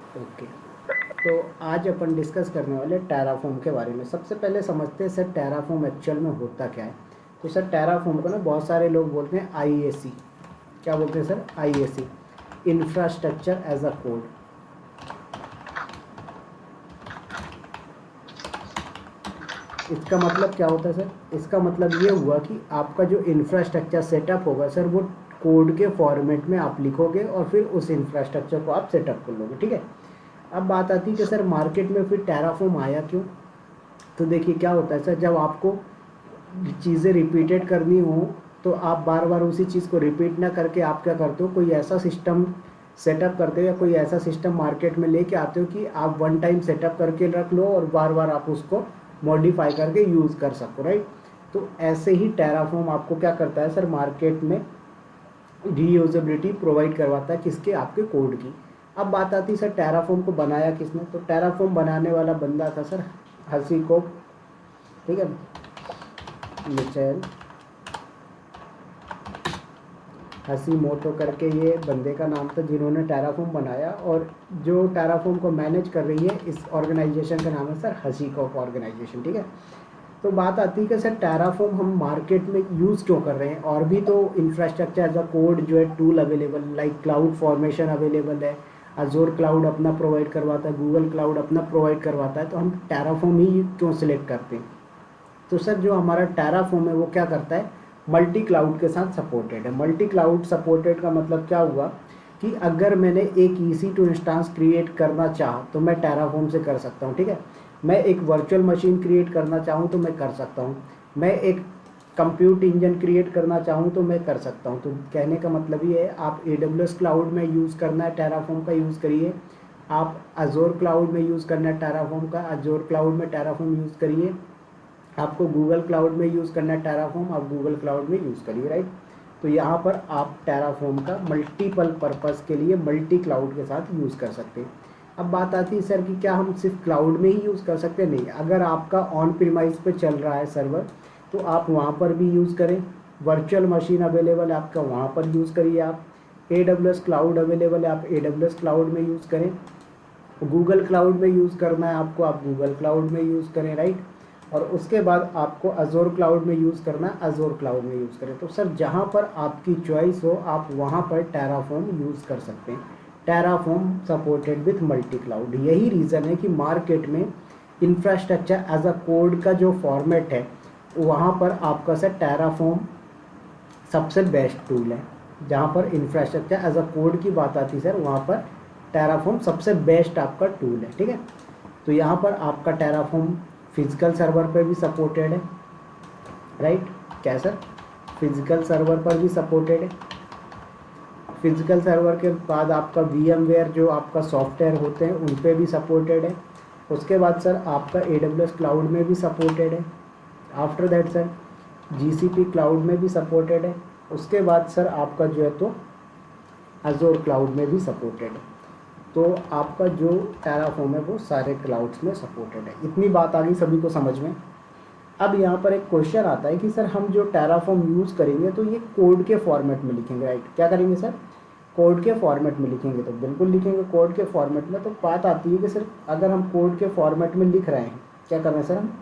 Okay, तो आज अपन discuss करने वाले टेराफॉर्म के बारे में। सबसे पहले समझते हैं सर टेराफॉर्म एक्चुअल में होता क्या है। तो सर टेराफॉर्म को ना बहुत सारे लोग बोलते हैं आईएसी। क्या बोलते हैं sir? IAC, infrastructure as a code. इसका मतलब क्या होता है सर? इसका मतलब ये हुआ कि आपका जो इंफ्रास्ट्रक्चर सेटअप होगा सर, वो कोड के फॉर्मेट में आप लिखोगे और फिर उस इंफ्रास्ट्रक्चर को आप सेटअप कर लोगे। ठीक है। अब बात आती है कि सर मार्केट में फिर टेराफॉर्म आया क्यों। तो देखिए क्या होता है सर, जब आपको चीज़ें रिपीटेड करनी हो तो आप बार बार उसी चीज़ को रिपीट ना करके आप क्या करते हो, कोई ऐसा सिस्टम सेटअप करते हो या कोई ऐसा सिस्टम मार्केट में लेके आते हो कि आप वन टाइम सेटअप करके रख लो और बार बार आप उसको मॉडिफाई करके यूज़ कर सको, राइट। तो ऐसे ही टेराफॉर्म आपको क्या करता है सर, मार्केट में रीयूजेबिलिटी प्रोवाइड करवाता है किसके? आपके कोड की। अब बात आती है सर टेराफॉर्म को बनाया किसने। तो टेराफॉर्म बनाने वाला बंदा था सर हसीको, ठीक है, मिचेल हसीमोटो करके ये बंदे का नाम था जिन्होंने टेराफॉर्म बनाया। और जो टेराफॉर्म को मैनेज कर रही है इस ऑर्गेनाइजेशन का नाम है सर हसीको ऑर्गेनाइजेशन, ठीक है। तो बात आती है कि सर टेराफॉर्म हम मार्केट में यूज़ क्यों कर रहे हैं। और भी तो इंफ्रास्ट्रक्चर एज अ कोड जो है tool available, like cloud formation available है, अजोर क्लाउड अपना प्रोवाइड करवाता है, गूगल क्लाउड अपना प्रोवाइड करवाता है। तो हम टेराफॉर्म ही क्यों सिलेक्ट करते हैं। तो सर जो हमारा टेराफॉर्म है वो क्या करता है, मल्टी क्लाउड के साथ सपोर्टेड है। मल्टी क्लाउड सपोर्टेड का मतलब क्या हुआ कि अगर मैंने एक EC2 इंस्टांस क्रिएट करना चाहा तो मैं टेराफॉर्म से कर सकता हूँ, ठीक है। मैं एक वर्चुअल मशीन क्रिएट करना चाहूँ तो मैं कर सकता हूँ। मैं एक कंप्यूट इंजन क्रिएट करना चाहूँ तो मैं कर सकता हूँ। तो कहने का मतलब ये है, आप AWS क्लाउड में यूज़ करना है टेराफॉर्म का यूज़ करिए, आप अजोर क्लाउड में यूज़ करना है टेराफॉर्म का, अजोर क्लाउड में टेराफॉर्म यूज़ करिए। आपको गूगल क्लाउड में यूज़ करना है टेराफॉर्म, आप गूगल क्लाउड में यूज़ करिए, राइट। तो यहाँ पर आप टेराफॉर्म का मल्टीपल पर्पस के लिए मल्टी क्लाउड के साथ यूज़ कर सकते हैं। अब बात आती है सर कि क्या हम सिर्फ क्लाउड में ही यूज़ कर सकते हैं? नहीं, अगर आपका ऑन प्रीमाइस पे चल रहा है सर्वर तो आप वहाँ पर भी यूज़ करें। वर्चुअल मशीन अवेलेबल है आपका, वहाँ पर यूज़ करिए आप। AWS क्लाउड अवेलेबल है, आप AWS क्लाउड में यूज़ करें। गूगल क्लाउड में यूज़ करना है आपको, आप गूगल क्लाउड में यूज़ करें, राइट। और उसके बाद आपको अजोर क्लाउड में यूज़ करना है, अजोर क्लाउड में यूज़ करें। तो सर जहाँ पर आपकी चॉइस हो आप वहाँ पर टेराफॉर्म यूज़ कर सकते हैं। Terraform supported with multi cloud. यही रीज़न है कि मार्केट में इंफ्रास्ट्रक्चर एज अ कोड का जो फॉर्मेट है वहाँ पर आपका सर टेराफॉर्म सबसे बेस्ट टूल है। जहाँ पर इंफ्रास्ट्रक्चर एज अ कोड की बात आती है सर, वहाँ पर टेराफॉर्म सबसे बेस्ट आपका टूल है, ठीक है। तो यहाँ पर आपका टेराफॉर्म फिजिकल सर्वर पर भी सपोर्टेड है, राइट। क्या सर? फिजिकल सर्वर पर भी सपोर्टेड है। फिजिकल सर्वर के बाद आपका VMware जो आपका सॉफ्टवेयर होते हैं उन पे भी सपोर्टेड है। उसके बाद सर आपका AWS क्लाउड में भी सपोर्टेड है। After that sir GCP cloud में भी सपोर्टेड है। उसके बाद सर आपका जो है तो अजोर क्लाउड में भी सपोर्टेड है। तो आपका जो टेराफॉर्म है वो सारे क्लाउड्स में सपोर्टेड है। इतनी बात आ गई सभी को समझ में। अब यहाँ पर एक क्वेश्चन आता है कि सर हम जो टेराफॉर्म यूज़ करेंगे तो ये कोड के फॉर्मेट में लिखेंगे, राइट। क्या करेंगे सर? कोड के फॉर्मेट में लिखेंगे। तो बिल्कुल लिखेंगे कोड के फॉर्मेट में। तो बात आती है कि सर अगर हम कोड के फॉर्मेट में लिख रहे हैं, क्या कर रहे हैं सर, हम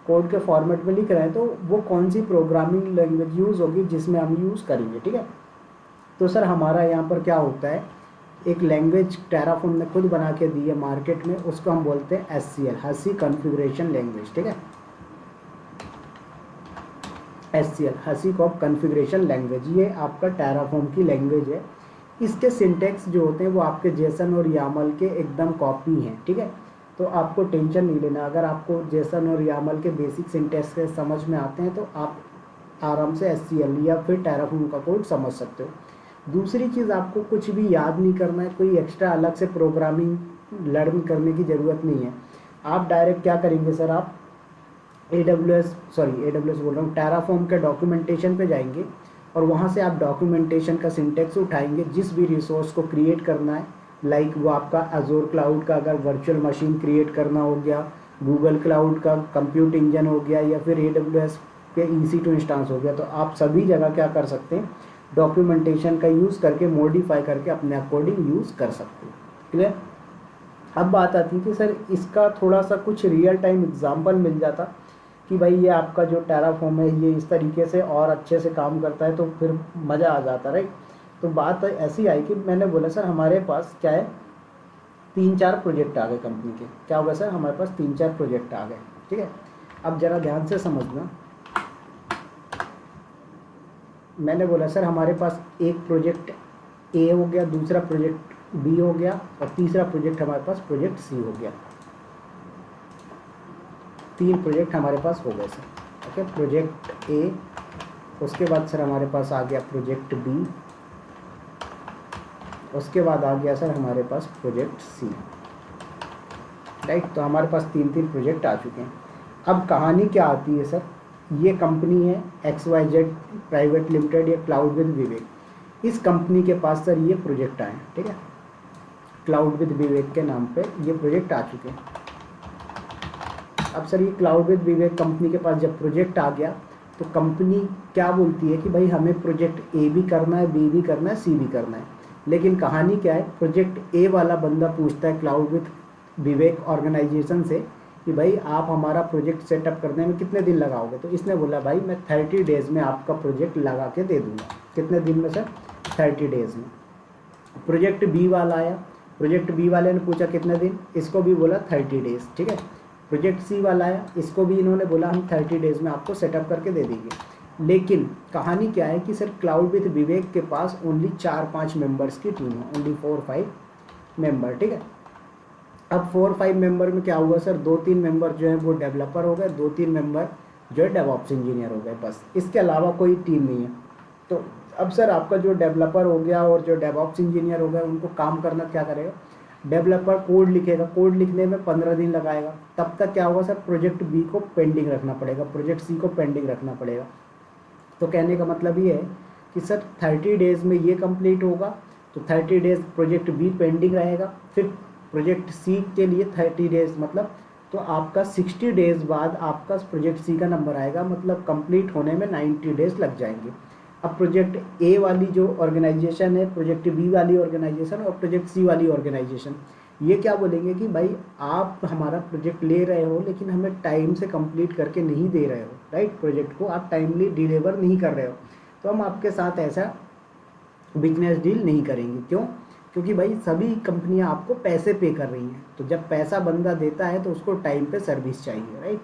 कोड के फॉर्मेट में लिख रहे हैं तो वो कौन सी प्रोग्रामिंग लैंग्वेज यूज़ होगी जिसमें हम यूज़ करेंगे, ठीक है। तो सर हमारा यहाँ पर क्या होता है, एक लैंग्वेज टेराफॉर्म ने खुद बना के दी है मार्केट में, उसको हम बोलते हैं HCL, हसी कॉन्फ़िगरेशन लैंग्वेज, ठीक है। HCL, हसी कॉन्फ़िगरेशन लैंग्वेज, ये आपका टेराफॉर्म की लैंग्वेज है। इसके सिंटेक्स जो होते हैं वो आपके जेसन और यामल के एकदम कॉपी हैं, ठीक है। तो आपको टेंशन नहीं लेना। अगर आपको जेसन और यामल के बेसिक सिंटेक्स के समझ में आते हैं तो आप आराम से HCL या फिर टेराफॉर्म का कोड समझ सकते हो। दूसरी चीज़, आपको कुछ भी याद नहीं करना है, कोई एक्स्ट्रा अलग से प्रोग्रामिंग लर्न करने की ज़रूरत नहीं है। आप डायरेक्ट क्या करेंगे सर, आप AWS बोल रहा हूँ, टेराफॉर्म के डॉक्यूमेंटेशन पे जाएंगे और वहाँ से आप डॉक्यूमेंटेशन का सिंटेक्स उठाएंगे। जिस भी रिसोर्स को क्रिएट करना है, लाइक वो आपका अजोर क्लाउड का अगर वर्चुअल मशीन क्रिएट करना हो गया, गूगल क्लाउड का कंप्यूट इंजन हो गया, या फिर AWS के EC2 इंस्टांस हो गया, तो आप सभी जगह क्या कर सकते हैं, डॉक्यूमेंटेशन का यूज़ करके मॉडिफाई करके अपने अकॉर्डिंग यूज़ कर सकते हैं। क्लियर? अब बात आती है कि सर इसका थोड़ा सा कुछ रियल टाइम एग्जांपल मिल जाता कि भाई ये आपका जो टेराफॉर्म है ये इस तरीके से और अच्छे से काम करता है, तो फिर मज़ा आ जाता, राइट। तो बात ऐसी आई कि मैंने बोला सर हमारे पास क्या है, 3-4 प्रोजेक्ट आ गए कंपनी के। क्या होगा सर, हमारे पास 3-4 प्रोजेक्ट आ गए, ठीक है। अब ज़रा ध्यान से समझना, मैंने बोला सर हमारे पास एक प्रोजेक्ट ए हो गया, दूसरा प्रोजेक्ट बी हो गया, और तीसरा प्रोजेक्ट हमारे पास प्रोजेक्ट सी हो गया। 3 प्रोजेक्ट हमारे पास हो गए सर, ओके। प्रोजेक्ट ए, उसके बाद सर हमारे पास आ गया प्रोजेक्ट बी, उसके बाद आ गया सर हमारे पास प्रोजेक्ट सी, राइट। तो हमारे पास 3-3 प्रोजेक्ट आ चुके हैं। अब कहानी क्या आती है सर, ये कंपनी है XYZ प्राइवेट लिमिटेड, या क्लाउड विद विवेक। इस कंपनी के पास सर ये प्रोजेक्ट आए, ठीक है, क्लाउड विद विवेक के नाम पे ये प्रोजेक्ट आ चुके हैं। अब सर ये क्लाउड विद विवेक कंपनी के पास जब प्रोजेक्ट आ गया, तो कंपनी क्या बोलती है कि भाई हमें प्रोजेक्ट ए भी करना है, बी भी करना है, सी भी करना है। लेकिन कहानी क्या है, प्रोजेक्ट ए वाला बंदा पूछता है क्लाउड विद विवेक ऑर्गेनाइजेशन से कि भाई आप हमारा प्रोजेक्ट सेटअप करने में कितने दिन लगाओगे। तो इसने बोला भाई मैं 30 डेज़ में आपका प्रोजेक्ट लगा के दे दूँगा। कितने दिन में सर, 30 डेज़ में। प्रोजेक्ट बी वाला आया, प्रोजेक्ट बी वाले ने पूछा कितने दिन, इसको भी बोला 30 डेज़, ठीक है। प्रोजेक्ट सी वाला आया, इसको भी इन्होंने बोला हम 30 डेज़ में आपको सेटअप करके दे देंगे। लेकिन कहानी क्या है कि सर क्लाउड विद विवेक के पास ओनली 4-5 मेंबर्स की टीम है, ओनली 4-5 मेंबर, ठीक है। अब 4-5 मेंबर में क्या हुआ सर, 2-3 मेंबर जो है वो डेवलपर हो गए, 2-3 मेंबर जो है डेवऑप्स इंजीनियर हो गए, बस। इसके अलावा कोई टीम नहीं है। तो अब सर आपका जो डेवलपर हो गया और जो डेवऑप्स इंजीनियर हो गया, उनको काम करना क्या करेगा, डेवलपर कोड लिखेगा, कोड लिखने में 15 दिन लगाएगा। तब तक क्या होगा सर, प्रोजेक्ट बी को पेंडिंग रखना पड़ेगा, प्रोजेक्ट सी को पेंडिंग रखना पड़ेगा। तो कहने का मतलब ये है कि सर 30 डेज़ में ये कंप्लीट होगा, तो 30 डेज़ प्रोजेक्ट बी पेंडिंग रहेगा। फिर प्रोजेक्ट सी के लिए 30 डेज़, मतलब तो आपका 60 डेज़ बाद आपका प्रोजेक्ट सी का नंबर आएगा, मतलब कंप्लीट होने में 90 डेज़ लग जाएंगे। अब प्रोजेक्ट ए वाली जो ऑर्गेनाइजेशन है, प्रोजेक्ट बी वाली ऑर्गेनाइजेशन और प्रोजेक्ट सी वाली ऑर्गेनाइजेशन, ये क्या बोलेंगे कि भाई आप हमारा प्रोजेक्ट ले रहे हो लेकिन हमें टाइम से कंप्लीट करके नहीं दे रहे हो, राइट। प्रोजेक्ट को आप टाइमली डिलीवर नहीं कर रहे हो, तो हम आपके साथ ऐसा बिजनेस डील नहीं करेंगे। क्यों, क्योंकि भाई सभी कंपनियां आपको पैसे पे कर रही हैं, तो जब पैसा बंदा देता है तो उसको टाइम पे सर्विस चाहिए, राइट।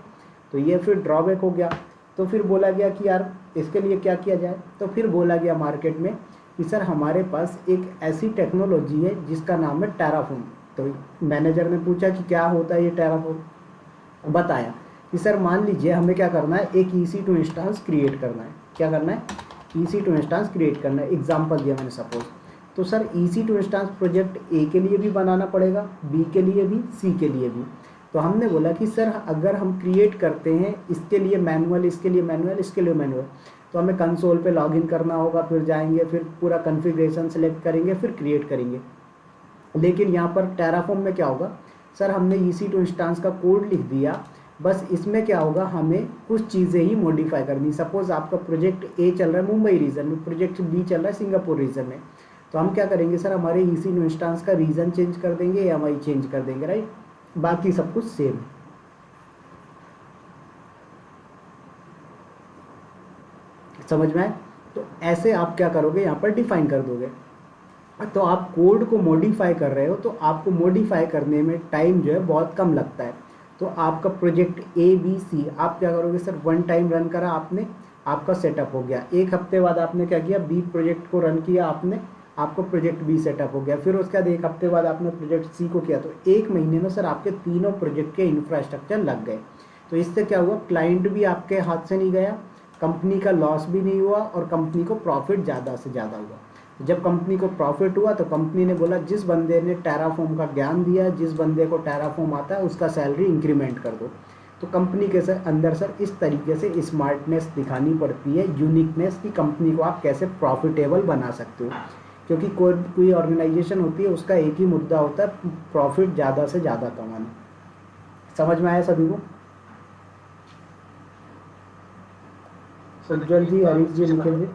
तो ये फिर ड्रॉबैक हो गया। तो फिर बोला गया कि यार इसके लिए क्या किया जाए, तो फिर बोला गया मार्केट में कि सर हमारे पास एक ऐसी टेक्नोलॉजी है जिसका नाम है टेराफॉर्म। तो मैनेजर ने पूछा कि क्या होता है ये टेराफॉर्म, बताया कि सर मान लीजिए हमें क्या करना है, एक EC2 इंस्टेंस क्रिएट करना है। क्या करना है, EC2 इंस्टेंस क्रिएट करना है। एग्जाम्पल दिया मैंने सपोज, तो sir EC2 instance project A के लिए भी बनाना पड़ेगा, बी के लिए भी, सी के लिए भी। तो हमने बोला कि सर अगर हम क्रिएट करते हैं इसके लिए मैनुअल, इसके लिए मैनुअल, इसके लिए मैनुअल, तो हमें कंसोल पे लॉगिन करना होगा, फिर जाएंगे, फिर पूरा कॉन्फ़िगरेशन सेलेक्ट करेंगे, फिर क्रिएट करेंगे। लेकिन यहाँ पर टेराफॉर्म में क्या होगा, सर हमने EC2 इंस्टेंस का कोड लिख दिया, बस इसमें क्या होगा, हमें कुछ चीज़ें ही मॉडिफाई करनी। सपोज़ आपका प्रोजेक्ट ए चल रहा है मुंबई रीजन में, प्रोजेक्ट बी चल रहा है सिंगापुर रीजन में, तो हम क्या करेंगे सर, हमारे EC2 इंस्टेंस का रीजन चेंज कर देंगे या EMI चेंज कर देंगे, राइट। बाकी सब कुछ सेम। समझ में आए। तो ऐसे आप क्या करोगे, यहाँ पर डिफाइन कर दोगे। तो आप कोड को मॉडिफाई कर रहे हो, तो आपको मॉडिफाई करने में टाइम जो है बहुत कम लगता है। तो आपका प्रोजेक्ट ABC आप क्या करोगे सर, 1 टाइम रन करा आपने, आपका सेटअप हो गया। 1 हफ्ते बाद आपने क्या किया, बी प्रोजेक्ट को रन किया आपने, आपको प्रोजेक्ट बी सेटअप हो गया। फिर उसके बाद 1 हफ्ते बाद आपने प्रोजेक्ट सी को किया, तो 1 महीने में सर आपके तीनों प्रोजेक्ट के इंफ्रास्ट्रक्चर लग गए। तो इससे क्या हुआ, क्लाइंट भी आपके हाथ से नहीं गया, कंपनी का लॉस भी नहीं हुआ, और कंपनी को प्रॉफिट ज़्यादा से ज़्यादा हुआ। जब कंपनी को प्रॉफिट हुआ तो कंपनी ने बोला जिस बंदे ने टेराफॉर्म का ज्ञान दिया, जिस बंदे को टेराफॉर्म आता है उसका सैलरी इंक्रीमेंट कर दो। तो कंपनी के अंदर सर इस तरीके से स्मार्टनेस दिखानी पड़ती है, यूनिकनेस की, कंपनी को आप कैसे प्रॉफिटेबल बना सकते हो। क्योंकि कोई ऑर्गेनाइजेशन होती है उसका एक ही मुद्दा होता है, प्रॉफिट ज़्यादा से ज़्यादा कमाना। समझ में आया सभी को। उज्जवल जी, हरीश जी, निखिल जी,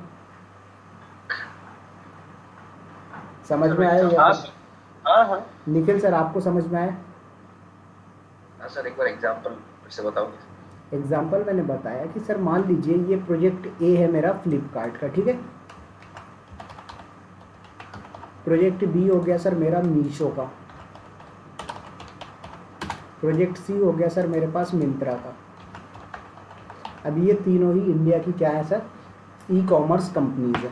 समझ में आया? हाँ हाँ निखिल सर आपको समझ में आया? हाँ सर, एक बार एग्जांपल फिर से बताओ। एग्जाम्पल मैंने बताया कि सर मान लीजिए ये प्रोजेक्ट ए है मेरा फ्लिपकार्ट का, ठीक है। प्रोजेक्ट बी हो गया सर मेरा मीशो का। प्रोजेक्ट सी हो गया सर मेरे पास मिंत्रा का। अब ये तीनों ही इंडिया की क्या है सर, ई कॉमर्स कंपनीज है,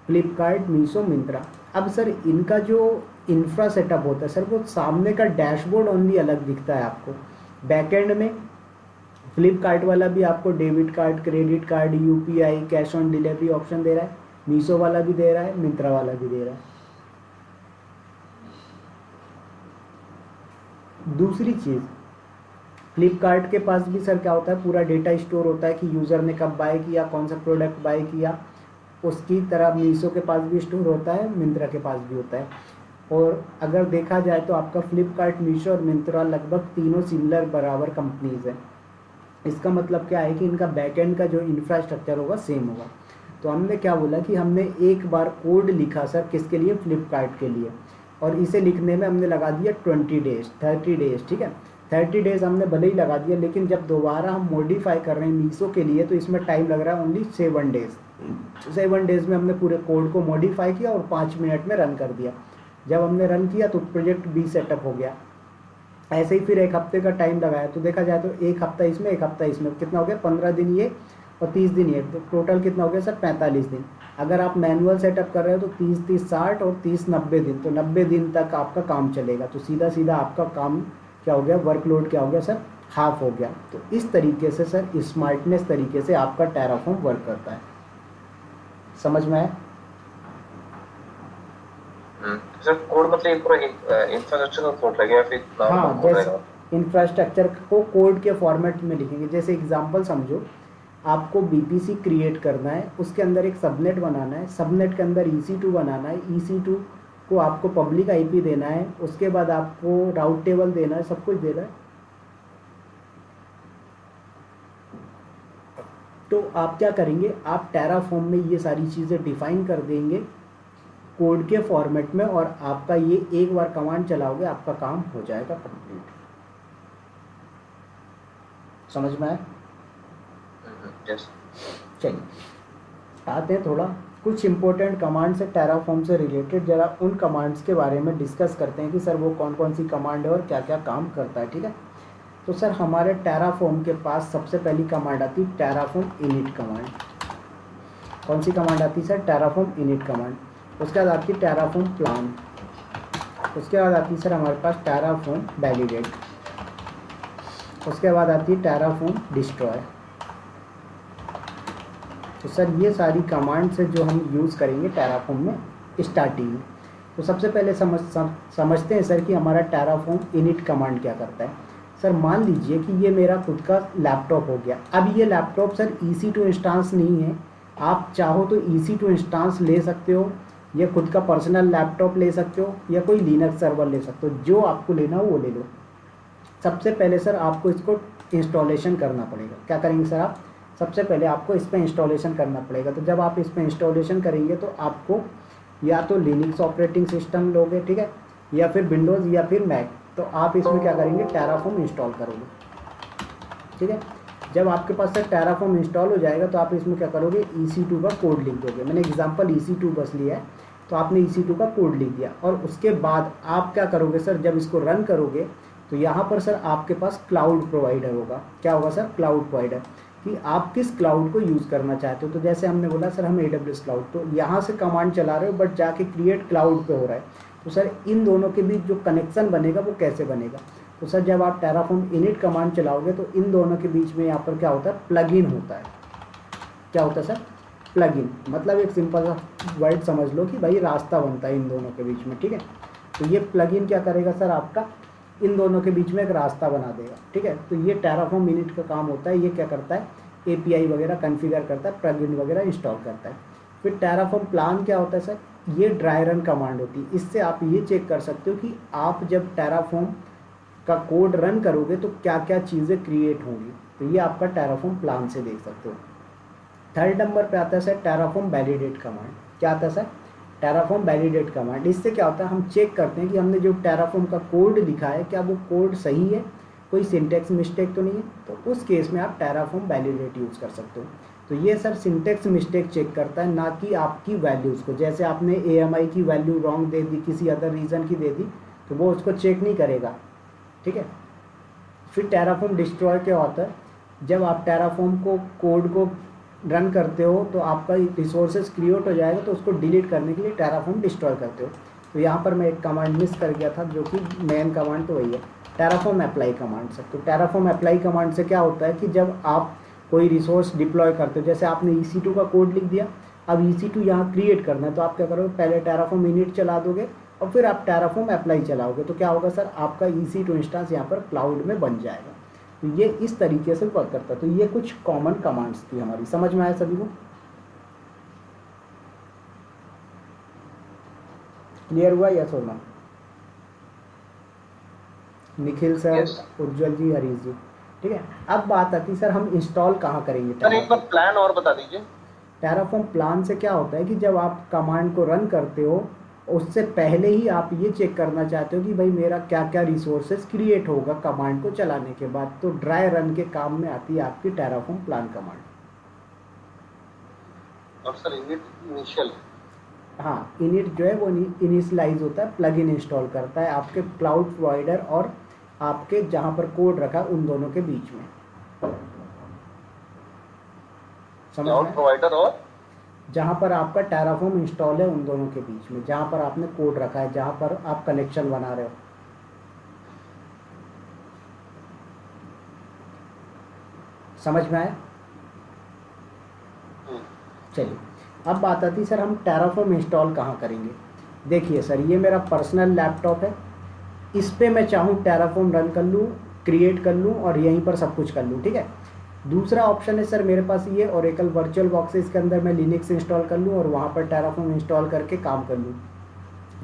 फ्लिपकार्ट, मीशो, मिंत्रा। अब सर इनका जो इंफ्रा सेटअप होता है सर, वो सामने का डैशबोर्ड ओनली अलग दिखता है आपको। बैकएंड में फ्लिपकार्ट वाला भी आपको debit card, credit card, UPI, cash on delivery option दे रहा है, मीशो वाला भी दे रहा है, मिंत्रा वाला भी दे रहा है। दूसरी चीज़, फ्लिपकार्ट के पास भी सर क्या होता है, पूरा डेटा स्टोर होता है कि यूज़र ने कब बाय किया, कौन सा प्रोडक्ट बाय किया। उसकी तरह मीशो के पास भी स्टोर होता है, मिंत्रा के पास भी होता है। और अगर देखा जाए तो आपका फ्लिपकार्ट, मीशो और मिंत्रा लगभग तीनों सिमिलर बराबर कंपनीज हैं। इसका मतलब क्या है कि इनका बैकएंड का जो इंफ्रास्ट्रक्चर होगा सेम होगा। तो हमने क्या बोला कि हमने एक बार कोड लिखा सर किसके लिए, फ्लिपकार्ट के लिए, और इसे लिखने में हमने लगा दिया 20 डेज, 30 डेज, ठीक है। 30 डेज हमने भले ही लगा दिया, लेकिन जब दोबारा हम मॉडिफाई कर रहे हैं मीशो के लिए तो इसमें टाइम लग रहा है ओनली 7 डेज। 7 डेज में हमने पूरे कोड को मॉडिफाई किया और 5 मिनट में रन कर दिया। जब हमने रन किया तो प्रोजेक्ट बी सेटअप हो गया। ऐसे ही फिर एक हफ्ते का टाइम लगाया, तो देखा जाए तो एक हफ्ता इसमें, एक हफ्ता इसमें, कितना हो गया, 15 दिन ये और 30 दिन ये, तो टोटल कितना हो गया सर, 45 दिन। अगर आप मैनुअल सेटअप कर रहे हो तो 30-30-60 और 30-90 दिन, तो 90 दिन तक आपका काम चलेगा। तो सीधा सीधा आपका काम क्या हो गया, वर्कलोड क्या हो गया सर, हाफ हो गया। तो इस तरीके से सर स्मार्टनेस तरीके से आपका टेराफॉर्म वर्क करता है। समझ में आया? सर कोड मतलब पूरा इंफ्रास्ट्रक्चर का कोड लगेगा फिर हाँ, नॉर्मल कोड जैसे रहेगा? इंफ्रास्ट्रक्चर को कोड के फॉर्मेट में लिखेंगे। जैसे एग्जांपल समझो, आपको बीपीसी क्रिएट करना है, उसके अंदर एक सबनेट बनाना है, सबनेट के अंदर EC2 बनाना है, EC2 को आपको पब्लिक आईपी देना है, उसके बाद आपको राउट टेबल देना है, सब कुछ देना है। तो आप क्या करेंगे, आप टेराफॉर्म में ये सारी चीज़ें डिफाइन कर देंगे कोड के फॉर्मेट में, और आपका ये एक बार कमांड चलाओगे आपका काम हो जाएगा कंप्लीट। समझ में आया? यस। चलिए आते हैं थोड़ा कुछ इंपॉर्टेंट कमांड्स है टेराफॉर्म से रिलेटेड, जरा उन कमांड्स के बारे में डिस्कस करते हैं कि सर वो कौन कौन सी कमांड है और क्या क्या काम करता है, ठीक है। तो सर हमारे टेराफॉर्म के पास सबसे पहली कमांड आती है टेराफॉर्म इनिट कमांड। कौन सी कमांड आती है सर, टेराफॉर्म इनिट कमांड। उसके बाद आती है टेराफॉर्म प्लान। उसके बाद आती है सर हमारे पास टेराफॉर्म वैलिडेट। उसके बाद आती है टेराफॉर्म डिस्ट्रॉय। तो सर ये सारी कमांड्स है जो हम यूज़ करेंगे टेराफॉर्म में स्टार्टिंग में। तो सबसे पहले समझते हैं सर कि हमारा टेराफॉर्म इनिट कमांड क्या करता है। सर मान लीजिए कि ये मेरा खुद का लैपटॉप हो गया। अब ये लैपटॉप सर EC2 इंस्टांस नहीं है, आप चाहो तो EC2 इंस्टांस ले सकते हो, या खुद का पर्सनल लैपटॉप ले सकते हो, या कोई लिनक्स सर्वर ले सकते हो, जो आपको लेना हो वो ले लो। सबसे पहले सर आपको इसको इंस्टॉलेशन करना पड़ेगा। क्या करेंगे सर आप, सबसे पहले आपको इस पर इंस्टॉलेशन करना पड़ेगा। तो जब आप इस पर इंस्टॉलेशन करेंगे तो आपको या तो लिनक्स ऑपरेटिंग सिस्टम लोगे, ठीक है, या फिर विंडोज़ या फिर मैक। तो आप इसमें क्या करेंगे, टेराफॉर्म इंस्टॉल करोगे, ठीक है। जब आपके पास सर टेराफॉर्म इंस्टॉल हो जाएगा तो आप इसमें क्या करोगे, EC2 का कोड लिख दोगे। मैंने एग्जांपल EC2 बस लिया है, तो आपने EC2 का कोड लिख दिया। और उसके बाद आप क्या करोगे सर, जब इसको रन करोगे तो यहाँ पर सर आपके पास क्लाउड प्रोवाइडर होगा। क्या होगा सर, क्लाउड प्रोवाइडर, कि आप किस क्लाउड को यूज़ करना चाहते हो। तो जैसे हमने बोला सर हम AWS क्लाउड, तो यहाँ से कमांड चला रहे हो बट जाके क्रिएट क्लाउड पे हो रहा है। तो सर इन दोनों के बीच जो कनेक्शन बनेगा वो कैसे बनेगा। तो सर जब आप टेराफॉर्म इनिट कमांड चलाओगे तो इन दोनों के बीच में यहाँ पर क्या होता है, प्लगइन होता है। क्या होता है सर, प्लगइन। मतलब एक सिंपल सा वर्ड समझ लो कि भाई रास्ता बनता है इन दोनों के बीच में, ठीक है। तो ये प्लगइन क्या करेगा सर, आपका इन दोनों के बीच में एक रास्ता बना देगा, ठीक है। तो ये टेराफॉर्म इनिट का काम होता है। ये क्या करता है, API वगैरह कॉन्फ़िगर करता है, प्लगइन वगैरह इंस्टॉल करता है। फिर टेराफॉर्म प्लान क्या होता है सर, ये ड्राई रन कमांड होती है। इससे आप ये चेक कर सकते हो कि आप जब टेराफॉर्म का कोड रन करोगे तो क्या क्या चीज़ें क्रिएट होंगी। तो ये आपका टेराफॉर्म प्लान से देख सकते हो। थर्ड नंबर पे आता है सर टेराफॉर्म वैलिडेट कमांड। क्या आता है सर, टेराफॉर्म वैलिडेट कमांड, इससे क्या होता है हम चेक करते हैं कि हमने जो टेराफॉर्म का कोड लिखा है क्या वो कोड सही है, कोई सिंटेक्स मिस्टेक तो नहीं है। तो उस केस में आप टेराफॉर्म वैलिडेट यूज़ कर सकते हो। तो ये सर सिंटेक्स मिस्टेक चेक करता है, ना कि आपकी वैल्यूज़ को। जैसे आपने AMI की वैल्यू रॉन्ग दे दी, किसी अदर रीज़न की दे दी, तो वो उसको चेक नहीं करेगा, ठीक है। फिर टेराफॉर्म डिस्ट्रॉय क्या होता है, जब आप टेराफॉर्म को कोड को रन करते हो तो आपका रिसोर्सेज क्रिएट हो जाएगा, तो उसको डिलीट करने के लिए टेराफॉर्म डिस्ट्रॉय करते हो। तो यहाँ पर मैं एक कमांड मिस कर गया था, जो कि मेन कमांड तो वही है, टेराफॉर्म अप्लाई कमांड से। तो टेराफॉर्म अप्लाई कमांड से क्या होता है कि जब आप कोई रिसोर्स डिप्लॉय करते हो, जैसे आपने EC2 का कोड लिख दिया, अब EC2 यहाँ क्रिएट करना है, तो आप क्या करोगे, पहले टेराफॉर्म इनिट चला दोगे और फिर आप टेराफॉर्म अप्लाई चलाओगे। तो क्या होगा सर, आपका EC2 इंस्टेंस यहाँ पर क्लाउड में बन जाएगा। तो ये इस तरीके से वर्क करता है। तो ये कुछ कॉमन कमांड्स थी हमारी, समझ में आया सभी को? क्लियर हुआ, यस और नो? Nikhil sir, Yes. उज्जवल जी, हरीश जी, ठीक है। अब बात आती है सर हम इंस्टॉल कहाँ करेंगे सर एक बार प्लान और बता दीजिए। टेराफॉर्म प्लान से क्या होता है कि जब आप कमांड को रन करते हो, उससे पहले ही आप ये चेक करना चाहते हो कि भाई मेरा क्या क्या रिसोर्सेज क्रिएट होगा कमांड को चलाने के बाद। तो ड्राई रन के काम में आती है आपकी टेराफॉर्म प्लान कमांड। और सर इनिशियल, हाँ, इनिट जो है वो इनिशियलाइज होता है, प्लगइन इंस्टॉल करता है आपके क्लाउड प्रोवाइडर और आपके जहाँ पर कोड रखा है उन दोनों के बीच में। समझ क्लाउड में? प्रोवाइडर और जहाँ पर आपका टेराफॉर्म इंस्टॉल है उन दोनों के बीच में, जहाँ पर आपने कोड रखा है, जहाँ पर आप कनेक्शन बना रहे हो। समझ में आया? चलिए, अब बात आती है सर हम टेराफॉर्म इंस्टॉल कहाँ करेंगे। देखिए सर, ये मेरा पर्सनल लैपटॉप है, इस पे मैं चाहूँ टेराफॉर्म रन कर लूँ, क्रिएट कर लूँ और यहीं पर सब कुछ कर लूँ, ठीक है। दूसरा ऑप्शन है सर मेरे पास ये ओरेकल वर्चुअल बॉक्स है, इसके अंदर मैं लिनक्स इंस्टॉल कर लूँ और वहाँ पर टेराफॉर्म इंस्टॉल करके काम कर लूँ।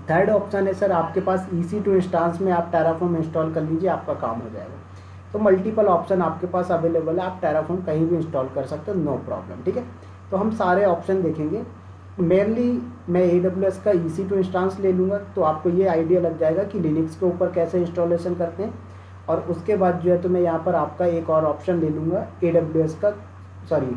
थर्ड ऑप्शन है सर आपके पास EC2 इंस्टांस में आप टेराफॉर्म इंस्टॉल कर लीजिए, आपका काम हो जाएगा। तो मल्टीपल ऑप्शन आपके पास अवेलेबल है, आप टेराफॉर्म कहीं भी इंस्टॉल कर सकते हो, नो प्रॉब्लम, ठीक है। तो हम सारे ऑप्शन देखेंगे। मेनली मैं AWS का EC2 इंस्टांस ले लूँगा, तो आपको ये आइडिया लग जाएगा कि लिनक्स के ऊपर कैसे इंस्टॉलेशन करते हैं। और उसके बाद जो है तो मैं यहाँ पर आपका एक और ऑप्शन ले लूँगा AWS का, सॉरी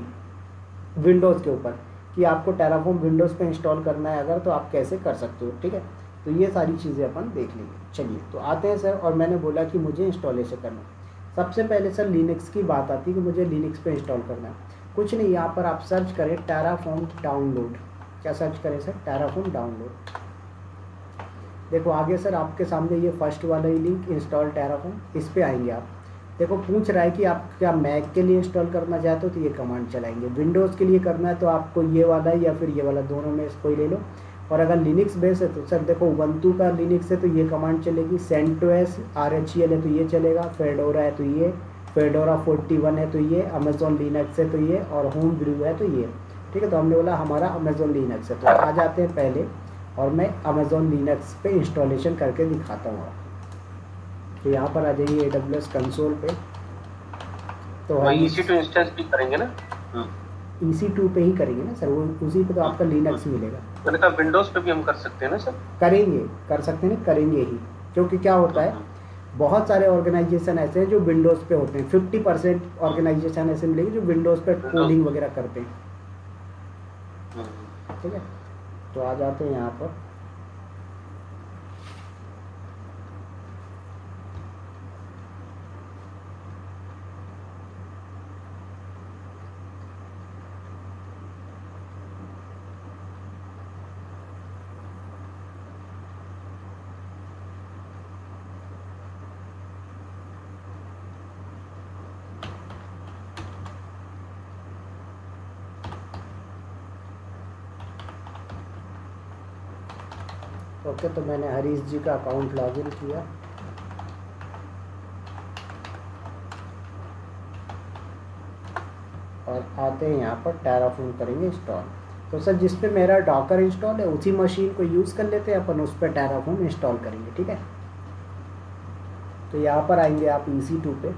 विंडोज़ के ऊपर, कि आपको टेराफॉर्म विंडोज़ पे इंस्टॉल करना है अगर, तो आप कैसे कर सकते हो, ठीक है। तो ये सारी चीज़ें अपन देख लेंगे। चलिए, तो आते हैं सर, और मैंने बोला कि मुझे इंस्टॉलेशन करना है। सबसे पहले सर लिनक्स की बात आती है कि मुझे लिनक्स पे इंस्टॉल करना है। कुछ नहीं, यहाँ पर आप सर्च करें टेराफॉर्म डाउनलोड। क्या सर्च करें सर? Terraform download. देखो आगे सर आपके सामने ये फर्स्ट वाला ही लिंक, इंस्टॉल टेराफॉर्म, इस पे आएंगे आप। देखो पूछ रहा है कि आप क्या मैक के लिए इंस्टॉल करना चाहते हो, तो ये कमांड चलाएंगे। विंडोज़ के लिए करना है तो आपको ये वाला या फिर ये वाला, दोनों में से कोई ले लो। और अगर लिनक्स बेस है तो सर देखो उबंटू का लिनक्स है तो ये कमांड चलेगी, सेंटोस RHEL है तो ये चलेगा, फेडोरा है तो ये, फेडोरा 41 है तो ये, अमेजोन लिनक्स है तो ये, और होम ब्रू है तो ये, ठीक है। तो हमने बोला हमारा अमेजोन लिनक्स है, तो आ जाते हैं पहले, और मैं अमेजोन लिनक्स पे इंस्टॉलेशन करके दिखाता हूँ। तो यहाँ पर आ जाइए AWS कंसोल पे। तो हम EC2 इंस्टेंस भी करेंगे ना? EC2 पे ही करेंगे ना सर, वो उसी पे तो आपका लिनक्स मिलेगा। मैंने कहा विंडोज पे भी हम कर सकते हैं ना सर? करेंगे, कर सकते हैं, करेंगे ही, क्योंकि क्या होता है बहुत सारे ऑर्गेनाइजेशन ऐसे हैं जो विंडोज़ पे होते हैं। 50% ऑर्गेनाइजेशन ऐसे मिलेंगे जो विंडोज़ पे कोडिंग वगैरह करते हैं, ठीक है। तो आ जाते हैं यहाँ पर। ओके, तो मैंने हरीश जी का अकाउंट लॉगिन किया, और आते हैं यहाँ पर टेराफॉर्म करेंगे इंस्टॉल। तो सर जिस पे मेरा डॉकर इंस्टॉल है उसी मशीन को यूज़ कर लेते हैं अपन, उस पर टेराफॉर्म इंस्टॉल करेंगे, ठीक है। तो यहाँ पर आएंगे आप EC2 पे,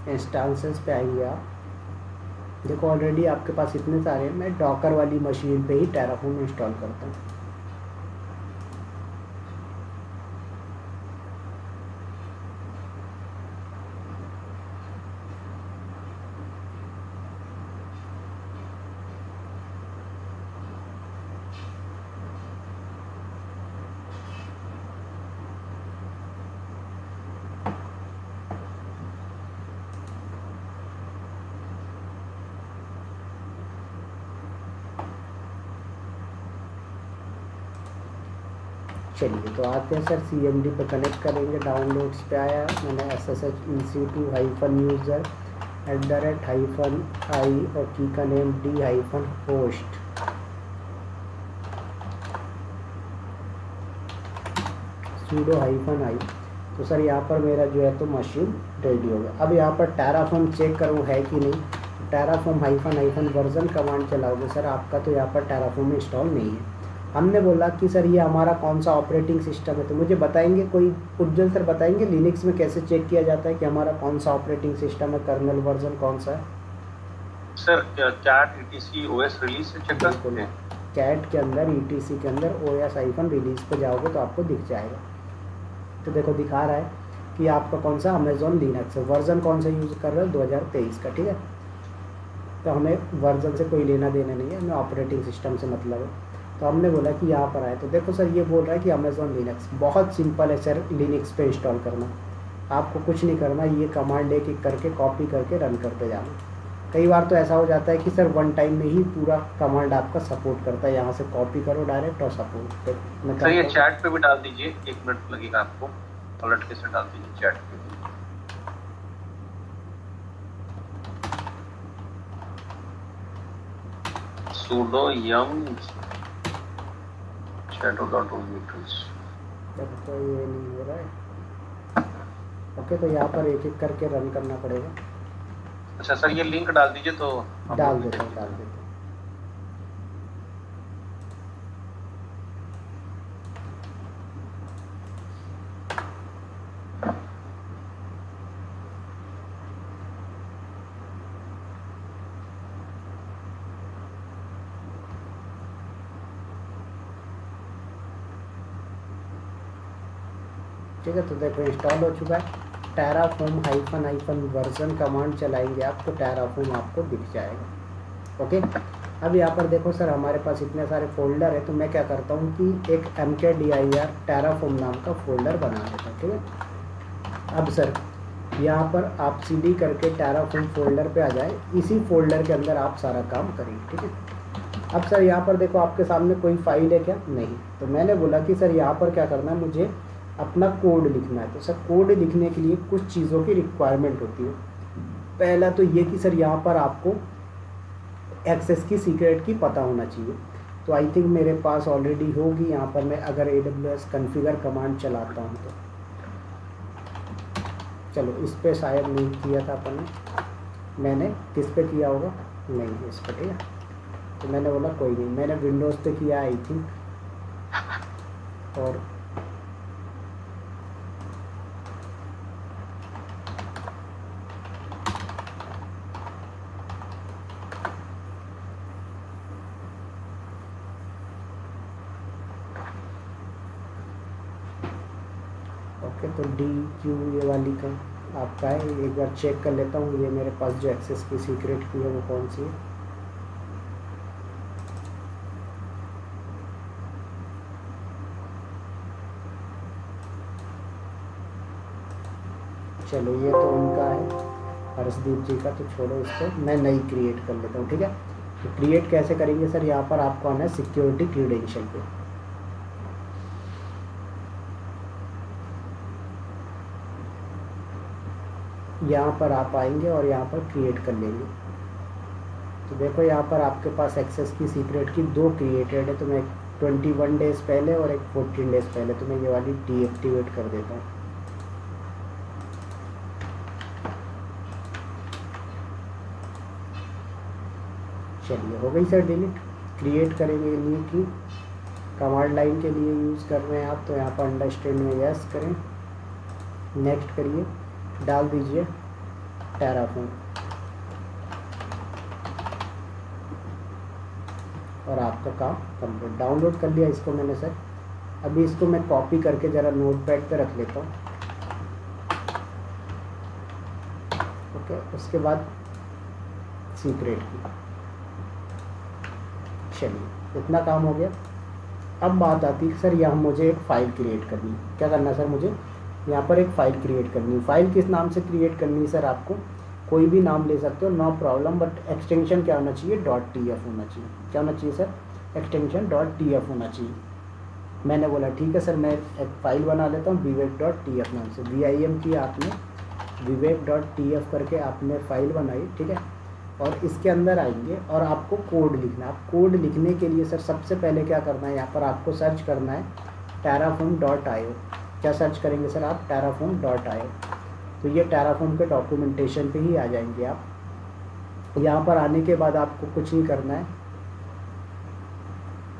इंस्टांसेस पे आएंगे आप। देखो ऑलरेडी आपके पास इतने सारे हैं, मैं डॉकर वाली मशीन पे ही टेराफॉर्म इंस्टॉल करता हूँ। चलिए तो आते हैं सर, CMD पे कनेक्ट करेंगे। डाउनलोड्स पे आया, मैंने SSH-EC2-user@-i और की का नेम d-host sudo-i। तो सर यहाँ पर मेरा जो है तो मशीन रेडी हो गया। अब यहाँ पर टेराफॉर्म चेक करूँ है कि नहीं। टेराफॉर्म --- वर्जन कमांड चलाओगे सर, आपका तो यहाँ पर टेराफॉर्म इंस्टॉल नहीं है। हमने बोला कि सर ये हमारा कौन सा ऑपरेटिंग सिस्टम है, तो मुझे बताएंगे कोई, उज्जवल सर बताएंगे लिनक्स में कैसे चेक किया जाता है कि हमारा कौन सा ऑपरेटिंग सिस्टम है, कर्नल वर्जन कौन सा है। Sir cat ETC OS release से चेक करते हैं। कैट के अंदर ETC के अंदर OS-रिलीज पे जाओगे तो आपको दिख जाएगा। तो देखो दिखा रहा है कि आपका कौन सा अमेजोन लिनक्स है, वर्जन कौन सा यूज़ कर रहे हो 2023 का, ठीक है। तो हमें वर्जन से कोई लेना देना नहीं है, हमें ऑपरेटिंग सिस्टम से मतलब है। तो हमने बोला कि यहाँ पर आए, तो देखो सर ये बोल रहा है कि अमेजोन लिनक्स। बहुत सिंपल है सर लिनक्स पे इंस्टॉल करना, आपको कुछ नहीं करना, ये कमांड एक एक करके कॉपी करके रन करते जाना। कई बार तो ऐसा हो जाता है कि सर वन टाइम में ही पूरा कमांड आपका सपोर्ट करता है, यहाँ से कॉपी करो डायरेक्ट और सपोर्ट। सर ये चैट पे भी डाल दीजिए, 1 मिनट लगेगा आपको, अलर्ट के से डाल दीजिए चैट पे। sudo yum shadow.omnitrix। तो ये नहीं हो रहा है। ओके, तो यहाँ पर एक एक करके रन करना पड़ेगा। अच्छा सर ये लिंक डाल दीजिए तो डाल देता हूँ। ठीक है, तो देखो इंस्टॉल हो चुका है। टेराफॉर्म --- कमांड चलाएंगे आप तो टेराफॉर्म आपको दिख जाएगा। ओके, अब यहाँ पर देखो सर हमारे पास इतने सारे फोल्डर है, तो मैं क्या करता हूँ कि एक mkdir टेराफॉर्म नाम का फोल्डर बना देता हूँ, ठीक है। अब सर यहाँ पर आप CD करके टेराफॉर्म फोल्डर पे आ जाए, इसी फोल्डर के अंदर आप सारा काम करिए, ठीक है। अब सर यहाँ पर देखो आपके सामने कोई फाइल है क्या, नहीं। तो मैंने बोला कि सर यहाँ पर क्या करना है, मुझे अपना कोड लिखना है। तो सर कोड लिखने के लिए कुछ चीज़ों की रिक्वायरमेंट होती है। पहला तो ये कि सर यहाँ पर आपको एक्सेस की सीक्रेट की पता होना चाहिए। तो आई थिंक मेरे पास ऑलरेडी होगी। यहाँ पर मैं अगर AWS कॉन्फ़िगर कमांड चलाता हूँ तो चलो इस पे शायद नहीं किया था अपन ने, मैंने किस पे किया होगा, नहीं इस पे, ठीक है। तो मैंने बोला कोई नहीं, मैंने विंडोज़ पे किया आई थिंक। और ओके, तो DQ ये वाली का आपका है। एक बार चेक कर लेता हूँ ये मेरे पास जो एक्सेस की सीक्रेट की है वो कौन सी है। चलो ये तो उनका है हर्षदीप जी का, तो छोड़ो इसको, मैं नई क्रिएट कर लेता हूँ, ठीक है। तो क्रिएट कैसे करेंगे सर, यहाँ पर आपको आना है सिक्योरिटी क्रीडेंशियल पे। यहाँ पर आप आएंगे और यहाँ पर क्रिएट कर लेंगे। तो देखो यहाँ पर आपके पास एक्सेस की सीक्रेट की 2 क्रिएटेड है, तो मैं 21 डेज़ पहले और एक 14 डेज़ पहले, तो मैं ये वाली डीएक्टिवेट कर देता हूँ। चलिए हो गई सर डिलीट। क्रिएट करेंगे लिए कि कमांड लाइन के लिए यूज़ कर रहे हैं आप, तो यहाँ पर अंडरस्टैंड में यस करें, नेक्स्ट करिए, डाल दीजिए टेराफॉर्म, और आपका काम कंप्लीट। डाउनलोड कर लिया इसको मैंने सर। अभी इसको मैं कॉपी करके ज़रा नोटपैड पे रख लेता हूँ। ओके, उसके बाद सीक्रेट की, चलिए इतना काम हो गया। अब बात आती है सर यहाँ मुझे एक फ़ाइल क्रिएट करनी है। क्या करना है सर, मुझे यहाँ पर एक फ़ाइल क्रिएट करनी है। फ़ाइल किस नाम से क्रिएट करनी है सर, आपको कोई भी नाम ले सकते हो, नो प्रॉब्लम, बट एक्सटेंशन क्या होना चाहिए, .tf होना चाहिए। क्या होना चाहिए सर, एक्सटेंशन .tf होना चाहिए। मैंने बोला ठीक है सर, मैं एक फ़ाइल बना लेता हूँ विवेक.tf नाम से। VIM की आपने विवेक.tf करके आपने फ़ाइल बनाई, ठीक है। और इसके अंदर आएंगे और आपको कोड लिखना है। आप कोड लिखने के लिए सर सबसे पहले क्या करना है, यहाँ पर आपको सर्च करना है terraform.io। क्या सर्च करेंगे सर आप, terraform.io। तो ये terraform के डॉक्यूमेंटेशन पे ही आ जाएंगे आप। यहाँ पर आने के बाद आपको कुछ नहीं करना है,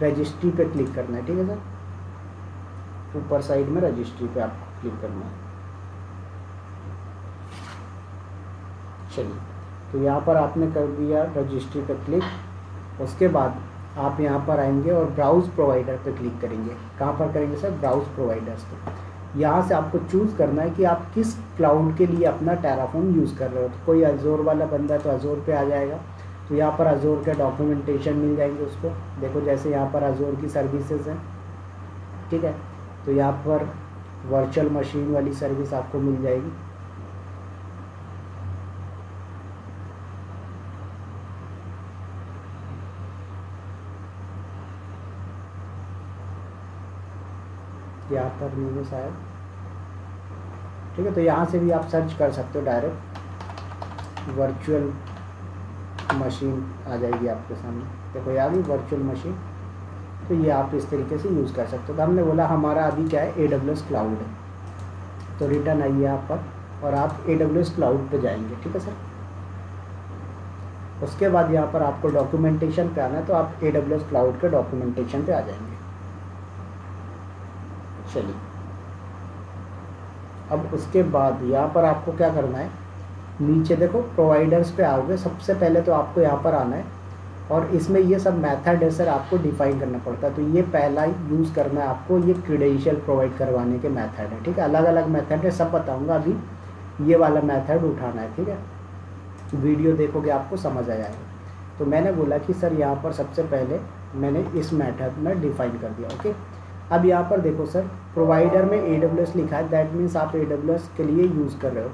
रजिस्ट्री पे क्लिक करना है, ठीक है सर। ऊपर साइड में रजिस्ट्री पे आपको क्लिक करना है। चलिए, तो यहाँ पर आपने कर दिया रजिस्ट्री पे क्लिक। उसके बाद आप यहाँ पर आएंगे और ब्राउज़ प्रोवाइडर पे क्लिक करेंगे। कहाँ पर करेंगे सर, ब्राउज़ प्रोवाइडर्स पे। यहाँ से आपको चूज़ करना है कि आप किस क्लाउड के लिए अपना टेराफॉर्म यूज़ कर रहे हो। तो कोई अजोर वाला बंदा है तो अजोर पे आ जाएगा, तो यहाँ पर अजोर के डॉक्यूमेंटेशन मिल जाएंगे उसको। देखो जैसे यहाँ पर अजोर की सर्विसेज हैं, ठीक है। तो यहाँ पर वर्चुअल मशीन वाली सर्विस आपको मिल जाएगी। यहाँ पर नहीं है शायद, ठीक है। तो यहाँ से भी आप सर्च कर सकते हो, डायरेक्ट वर्चुअल मशीन आ जाएगी आपके सामने। देखो यहाँ भी वर्चुअल मशीन, तो ये आप इस तरीके से यूज़ कर सकते हो। तो हमने बोला हमारा अभी क्या है, AWS क्लाउड है, तो रिटर्न आइए यहाँ पर और आप AWS क्लाउड पे जाएंगे, ठीक है सर। उसके बाद यहाँ पर आपको डॉक्यूमेंटेशन पे आना है, तो आप AWS क्लाउड के डॉक्यूमेंटेशन पे आ जाएंगे। चलिए, अब उसके बाद यहाँ पर आपको क्या करना है, नीचे देखो प्रोवाइडर्स पे आओगे। सबसे पहले तो आपको यहाँ पर आना है और इसमें ये सब मेथड है सर, आपको डिफाइन करना पड़ता है। तो ये पहला यूज़ करना है आपको, ये क्रीडेंशियल प्रोवाइड करवाने के मेथड है, ठीक है। अलग अलग मेथड है, सब बताऊँगा, अभी ये वाला मेथड उठाना है, ठीक है। वीडियो देखोगे आपको समझ आ जाएगा। तो मैंने बोला कि सर यहाँ पर सबसे पहले मैंने इस मेथड में डिफाइन कर दिया, ओके। अब यहाँ पर देखो सर, प्रोवाइडर में AWS लिखा है, दैट मीन्स आप AWS के लिए यूज़ कर रहे हो।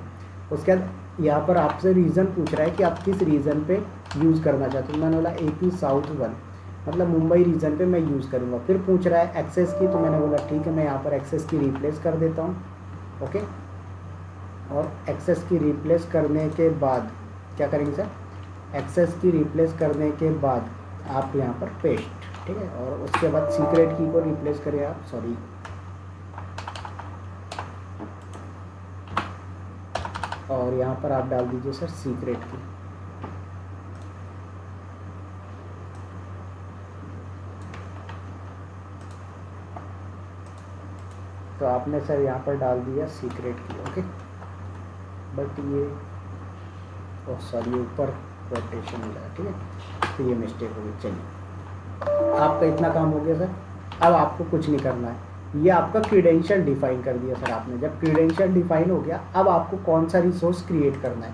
उसके बाद यहाँ पर आपसे रीज़न पूछ रहा है कि आप किस रीजन पे यूज़ करना चाहते हो। मैंने बोला AP South 1, मतलब मुंबई रीजन पे मैं यूज़ करूँगा। फिर पूछ रहा है एक्सेस की, तो मैंने बोला ठीक है, मैं यहाँ पर एक्सेस की रिप्लेस कर देता हूँ, ओके। और एक्सेस की रिप्लेस करने के बाद क्या करेंगे सर, एक्सेस की रिप्लेस करने के बाद आप यहाँ पर पेस्ट, ठीक है। और उसके बाद सीक्रेट की को रिप्लेस करें आप, सॉरी, और यहाँ पर आप डाल दीजिए सर सीक्रेट की। तो आपने सर यहाँ पर डाल दिया सीक्रेट की, ओके। बट ये सॉरी, ऊपर कोटेशन मिला, ठीक है। तो ये मिस्टेक हो गई। चलिए, आपका इतना काम हो गया सर। अब आपको कुछ नहीं करना है, ये आपका क्रीडेंशियल डिफाइन कर दिया सर आपने। जब क्रीडेंशियल डिफाइन हो गया, अब आपको कौन सा रिसोर्स क्रिएट करना है।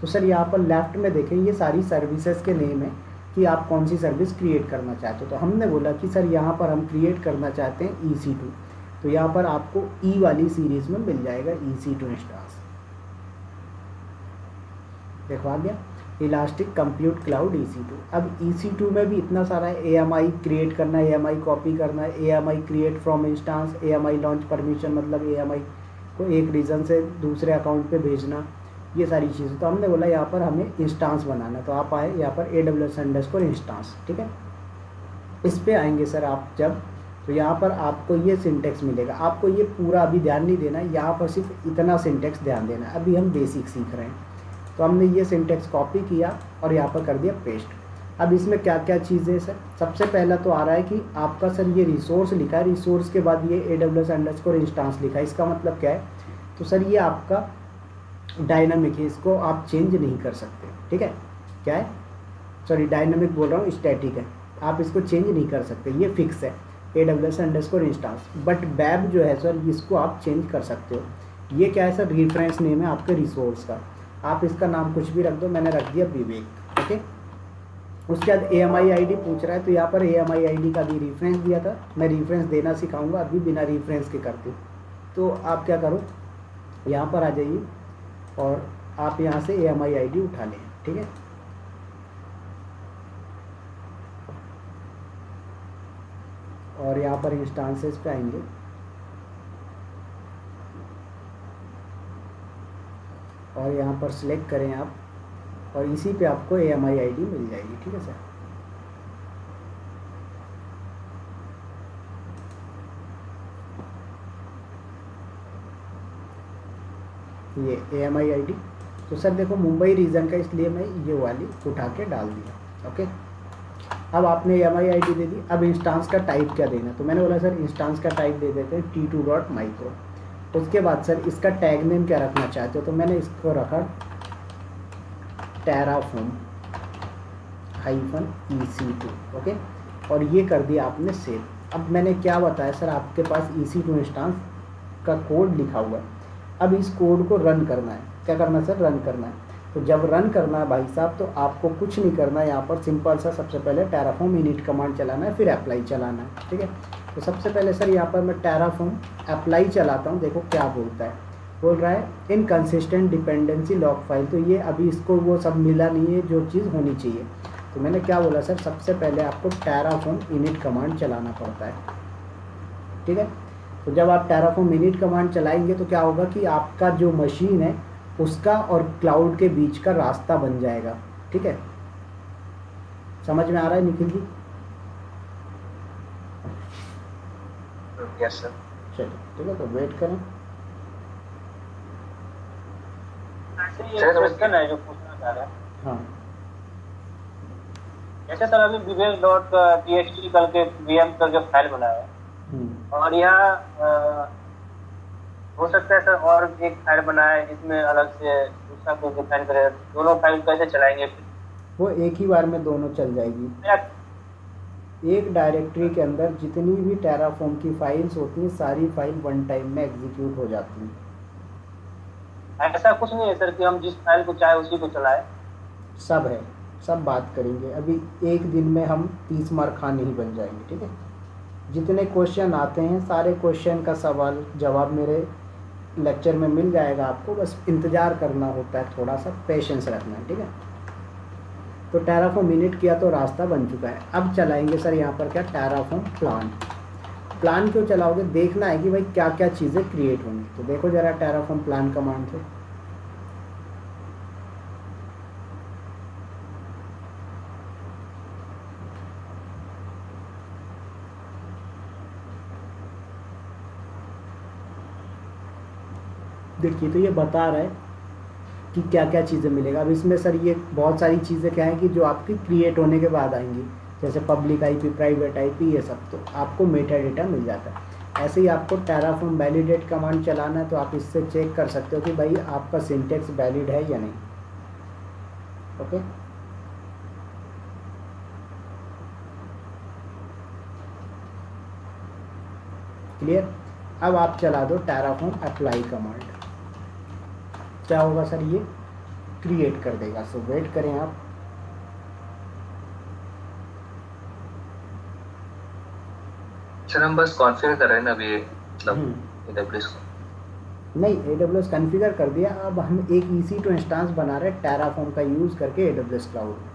तो सर यहाँ पर लेफ्ट में देखें, ये सारी सर्विसेज के नेम है कि आप कौन सी सर्विस क्रिएट करना चाहते हो। तो हमने बोला कि सर यहाँ पर हम क्रिएट करना चाहते हैं EC2। तो यहाँ पर आपको E वाली सीरीज़ में मिल जाएगा EC2 इंस्टांस। देखो आ गया, इलास्टिक कंप्यूट क्लाउड EC2। अब EC2 में भी इतना सारा है, AMI क्रिएट करना है, AMI कॉपी करना है, AMI create from instance, AMI launch permission, मतलब AMI को एक रीजन से दूसरे अकाउंट पे भेजना, ये सारी चीज़ें। तो हमने बोला यहाँ पर हमें इंस्टांस बनाना। तो आप आए यहाँ पर AWS_इंस्टांस, ठीक है। इस पे आएंगे सर आप जब, तो यहाँ पर आपको ये सिंटेक्स मिलेगा। आपको ये पूरा अभी ध्यान नहीं देना है, यहाँ पर सिर्फ इतना सिंटेक्स ध्यान देना है। अभी हम बेसिक सीख रहे हैं। तो हमने ये सिंटेक्स कॉपी किया और यहाँ पर कर दिया पेस्ट। अब इसमें क्या क्या चीज़ें सर, सबसे पहला तो आ रहा है कि आपका सर ये रिसोर्स लिखा है, रिसोर्स के बाद ये AWS_इंस्टांस लिखा है। इसका मतलब क्या है, तो सर ये आपका डायनामिक है, इसको आप चेंज नहीं कर सकते, ठीक है। क्या है, सॉरी डायनामिक बोल रहा हूँ, स्टैटिक है, आप इसको चेंज नहीं कर सकते, ये फिक्स है AWS_इंस्टांस। बट बैब जो है सर, इसको आप चेंज कर सकते हो। ये क्या है सर, रेफरेंस नेम है आपके रिसोर्स का, आप इसका नाम कुछ भी रख दो, मैंने रख दिया विवेक, ओके। उसके बाद AMI ID पूछ रहा है, तो यहाँ पर AMI ID का भी रेफरेंस दिया था, मैं रेफरेंस देना सिखाऊंगा अभी, बिना रेफरेंस के करते। तो आप क्या करो, यहाँ पर आ जाइए और आप यहाँ से AMI ID उठा लें, ठीक है। और यहाँ पर इंस्टांसेस पे आएंगे और यहाँ पर सिलेक्ट करें आप, और इसी पे आपको AMI ID मिल जाएगी, ठीक है सर। ये AMI ID, तो सर देखो मुंबई रीजन का, इसलिए मैं ये वाली उठा के डाल दिया, ओके। अब आपने AMI ID दे दी, अब इंस्टांस का टाइप क्या देना, तो मैंने बोला सर इंस्टांस का टाइप दे देते हैं T2.micro। उसके बाद सर इसका टैग नेम क्या रखना चाहते हो, तो मैंने इसको रखा Terraform -EC2, ओके। और ये कर दिया आपने सेव। अब मैंने क्या बताया सर, आपके पास EC2 इंस्टांस का कोड लिखा हुआ है, अब इस कोड को रन करना है। क्या करना है सर, रन करना है। तो जब रन करना है भाई साहब, तो आपको कुछ नहीं करना है, यहाँ पर सिंपल सा सबसे पहले Terraform init कमांड चलाना है, फिर अप्लाई चलाना है, ठीक है। तो सबसे पहले सर यहाँ पर मैं Terraform अप्लाई चलाता हूँ, देखो क्या बोलता है, बोल रहा है इनकंसिस्टेंट डिपेंडेंसी लॉग फाइल। तो ये अभी इसको वो सब मिला नहीं है जो चीज़ होनी चाहिए। तो मैंने क्या बोला सर, सबसे पहले आपको Terraform init कमांड चलाना पड़ता है, ठीक है। तो जब आप Terraform init कमांड चलाएंगे तो क्या होगा कि आपका जो मशीन है उसका और क्लाउड के बीच का रास्ता बन जाएगा, ठीक है। समझ में आ रहा है निखिल जी? Yes sir. चलिए ठीक है, तो वेट करें। ये क्वेश्चन है जो पूछना चाह रहा है। हाँ जैसे सर अभी विवेक.txt करके VM करके फाइल बनाया है, और यहाँ हो सकता है सर और एक फाइल बनाया है जिसमें अलग से दूसरा कोई डिफाइन करे, दोनों फाइल कैसे चलाएंगे फिर? वो एक ही बार में दोनों चल जाएगी। एक डायरेक्टरी के अंदर जितनी भी Terraform की फाइल्स होती हैं, सारी फाइल वन टाइम में एग्जीक्यूट हो जाती हैं। ऐसा कुछ नहीं है सर कि हम जिस फाइल को चाहे उसी को चलाए? सब है, सब बात करेंगे। अभी एक दिन में हम 30 मार्क खान नहीं बन जाएंगे, ठीक है। जितने क्वेश्चन आते हैं सारे क्वेश्चन का सवाल जवाब मेरे लेक्चर में मिल जाएगा आपको, बस इंतज़ार करना होता है, थोड़ा सा पेशेंस रखना है, ठीक है। तो Terraform init किया तो रास्ता बन चुका है। अब चलाएंगे सर यहाँ पर क्या, Terraform प्लान। प्लान क्यों चलाओगे, देखना है कि भाई क्या क्या चीज़ें क्रिएट होंगी। तो देखो ज़रा Terraform प्लान कमांड से, देखिए तो ये बता रहा है कि क्या क्या चीज़ें मिलेगा। अब इसमें सर ये बहुत सारी चीज़ें क्या हैं कि जो आपकी क्रिएट होने के बाद आएंगी, जैसे पब्लिक IP, प्राइवेट IP, ये सब तो आपको मेटा डेटा मिल जाता है। ऐसे ही आपको Terraform वैलिडेट कमांड चलाना है, तो आप इससे चेक कर सकते हो कि भाई आपका सिंटेक्स वैलिड है या नहीं, ओके। क्लियर। अब आप चला दो Terraform अप्लाई कमांड, क्या होगा सर, ये क्रिएट कर देगा। सो वेट करें आप। सर हम बस कॉन्फ़िगर कर रहे हैं ना अभी, मतलब AWS को। नहीं, AWS कॉन्फ़िगर कर दिया, अब हम एक EC2 इंस्टांस बना रहे हैं Terraform का यूज़ करके AWS क्लाउड में।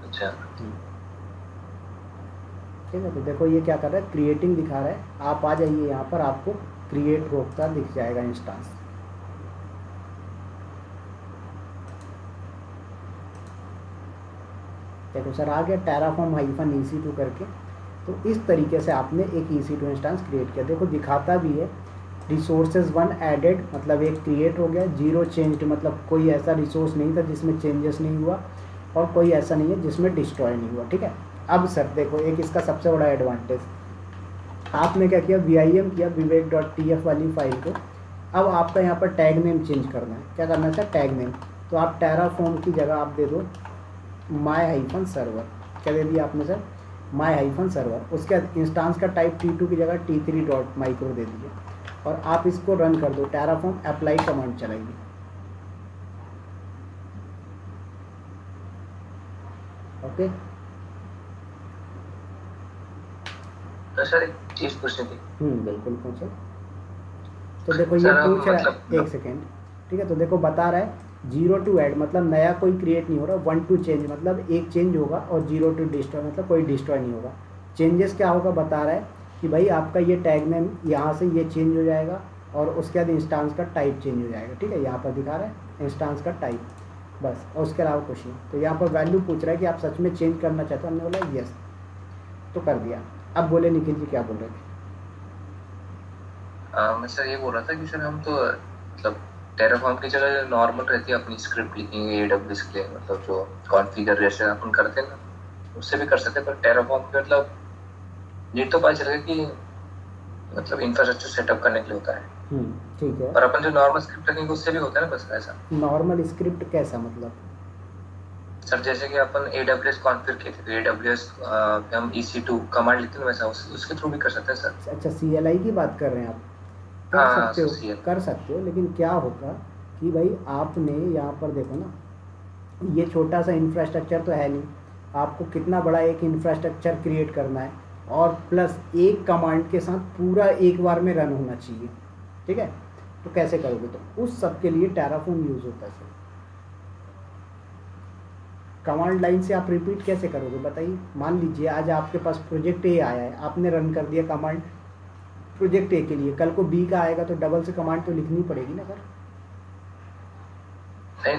अच्छा ठीक है, तो देखो ये क्या कर रहा है, क्रिएटिंग दिखा रहा है। आप आ जाइए यहाँ पर, आपको क्रिएट होता दिख जाएगा इंस्टांस। देखो सर आ गया Terraform -EC2 करके। तो इस तरीके से आपने एक EC2 इंस्टांस क्रिएट किया। देखो दिखाता भी है रिसोर्सेज 1 एडेड, मतलब एक क्रिएट हो गया। 0 चेंज्ड, मतलब कोई ऐसा रिसोर्स नहीं था जिसमें चेंजेस नहीं हुआ, और कोई ऐसा नहीं है जिसमें डिस्ट्रॉय नहीं हुआ, ठीक है। अब सर देखो एक इसका सबसे बड़ा एडवांटेज, आपने क्या किया, VIM किया विवेक.tf वाली फाइल को, अब आपका यहाँ पर टैग नेम चेंज करना है। क्या करना है सर? Tag name. तो आप टेराफॉर्म की जगह आप दे दो my-server। क्या दे दिया आपने सर? my-server। उसके बाद इंस्टांस का टाइप T2 की जगह t3.micro दे दीजिए और आप इसको रन कर दो। टेराफॉर्म अप्लाई कमांड चलाइए। ओके। तो सर एक चीज पूछनी थी। बिल्कुल पूछो। तो देखो ये सर पूछ रहा है, मतलब एक सेकेंड, ठीक है। तो देखो बता रहा है 0 to ऐड मतलब नया कोई क्रिएट नहीं हो रहा, 1 to चेंज मतलब एक चेंज होगा और 0 to डिस्ट्रॉय मतलब कोई डिस्ट्रॉय नहीं होगा। चेंजेस क्या होगा बता रहा है कि भाई आपका ये टैग नेम यहाँ से ये चेंज हो जाएगा और उसके बाद इंस्टांस का टाइप चेंज हो जाएगा, ठीक है। यहाँ पर दिखा रहा है इंस्टांस का टाइप, बस, और उसके अलावा कुछ नहीं। तो यहाँ पर वैल्यू पूछ रहा है कि आप सच में चेंज करना चाहते हो। हमने बोला यस, तो कर दिया। अब बोले निखिल जी क्या बोल रहे थे? मैं सर ये बोल रहा था कि सर हम तो मतलब टेराफॉर्म की जगह नॉर्मल रहती है अपनी स्क्रिप्ट लिखेंगे AWS के लिए, मतलब जो कॉन्फ़िगरेशन अपन करते हैं ना उससे भी कर सकते हैं, पर टेराफॉर्म के मतलब ये तो पता चलेगा कि मतलब इंफ्रास्ट्रक्चर सेटअप करने के लिए होता है। ठीक है। पर अपन जो नॉर्मल स्क्रिप्ट लिखेंगे उससे भी होता है ना, बस ऐसा। नॉर्मल स्क्रिप्ट कैसा मतलब? सर जैसे कि अपन AWS कॉन्फ़िगर किए थे तो AWS हम EC2 कमांड लिखते हैं वैसा उसके थ्रू भी कर सकते हैं सर। अच्छा, CLI की बात कर रहे हैं आप? कर सकते हो, लेकिन क्या होगा कि भाई आपने यहाँ पर देखो ना, ये छोटा सा इंफ्रास्ट्रक्चर तो है नहीं, आपको कितना बड़ा एक इंफ्रास्ट्रक्चर क्रिएट करना है और प्लस एक कमांड के साथ पूरा एक बार में रन होना चाहिए, ठीक है। तो कैसे करोगे? तो उस सब के लिए टेराफॉर्म यूज़ होता है सर। कमांड लाइन से आप रिपीट कैसे करोगे बताइए? मान लीजिए आज आपके पास प्रोजेक्ट A आया है, आपने रन कर दिया कमांड प्रोजेक्ट A के लिए, कल को B का आएगा तो डबल से कमांड तो लिखनी पड़ेगी ना सर।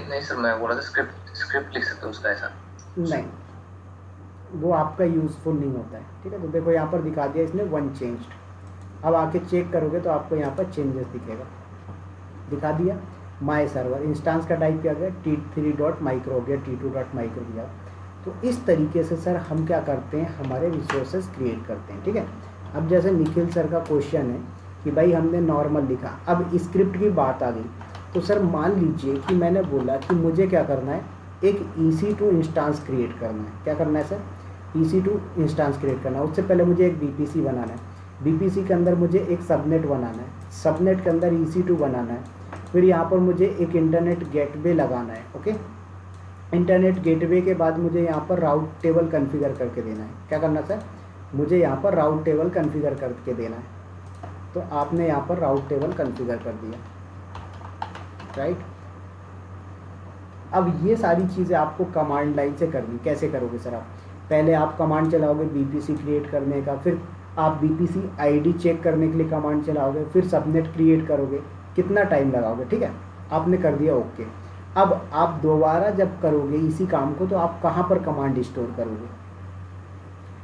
नहीं सर, मैं बोला था स्क्रिप्ट लिख सकते हो उसका, ऐसा नहीं, वो आपका यूज़फुल नहीं होता है, ठीक है। तो देखो यहाँ पर दिखा दिया इसने 1 चेंज्ड। अब आके चेक करोगे तो आपको यहाँ पर चेंजेस दिखेगा, दिखा दिया। माई सर्वर इंस्टांस का टाइप क्या गया? t3.micro हो गया, t2.micro किया। तो इस तरीके से सर हम क्या करते हैं, हमारे रिसोर्सेज क्रिएट करते हैं, ठीक है। अब जैसे निखिल सर का क्वेश्चन है कि भाई हमने नॉर्मल लिखा, अब स्क्रिप्ट की बात आ गई। तो सर मान लीजिए कि मैंने बोला कि मुझे क्या करना है, एक EC2 इंस्टांस क्रिएट करना है। क्या करना है सर? EC2 इंस्टांस क्रिएट करना है। उससे पहले मुझे एक VPC बनाना है, VPC के अंदर मुझे एक सबनेट बनाना है, सबनेट के अंदर EC2 बनाना है, फिर यहाँ पर मुझे एक इंटरनेट गेटवे लगाना है, ओके। इंटरनेट गेटवे के बाद मुझे यहाँ पर राउट टेबल कन्फिगर करके देना है। क्या करना सर? मुझे यहाँ पर राउट टेबल कन्फिगर करके देना है। तो आपने यहाँ पर राउट टेबल कन्फिगर कर दिया, राइट। अब ये सारी चीज़ें आपको कमांड लाइन से करनी। कैसे करोगे सर? आप पहले आप कमांड चलाओगे VPC क्रिएट करने का, फिर आप VPC ID चेक करने के लिए कमांड चलाओगे, फिर सबनेट क्रिएट करोगे, कितना टाइम लगाओगे, ठीक है। आपने कर दिया, ओके। अब आप दोबारा जब करोगे इसी काम को तो आप कहाँ पर कमांड स्टोर करोगे,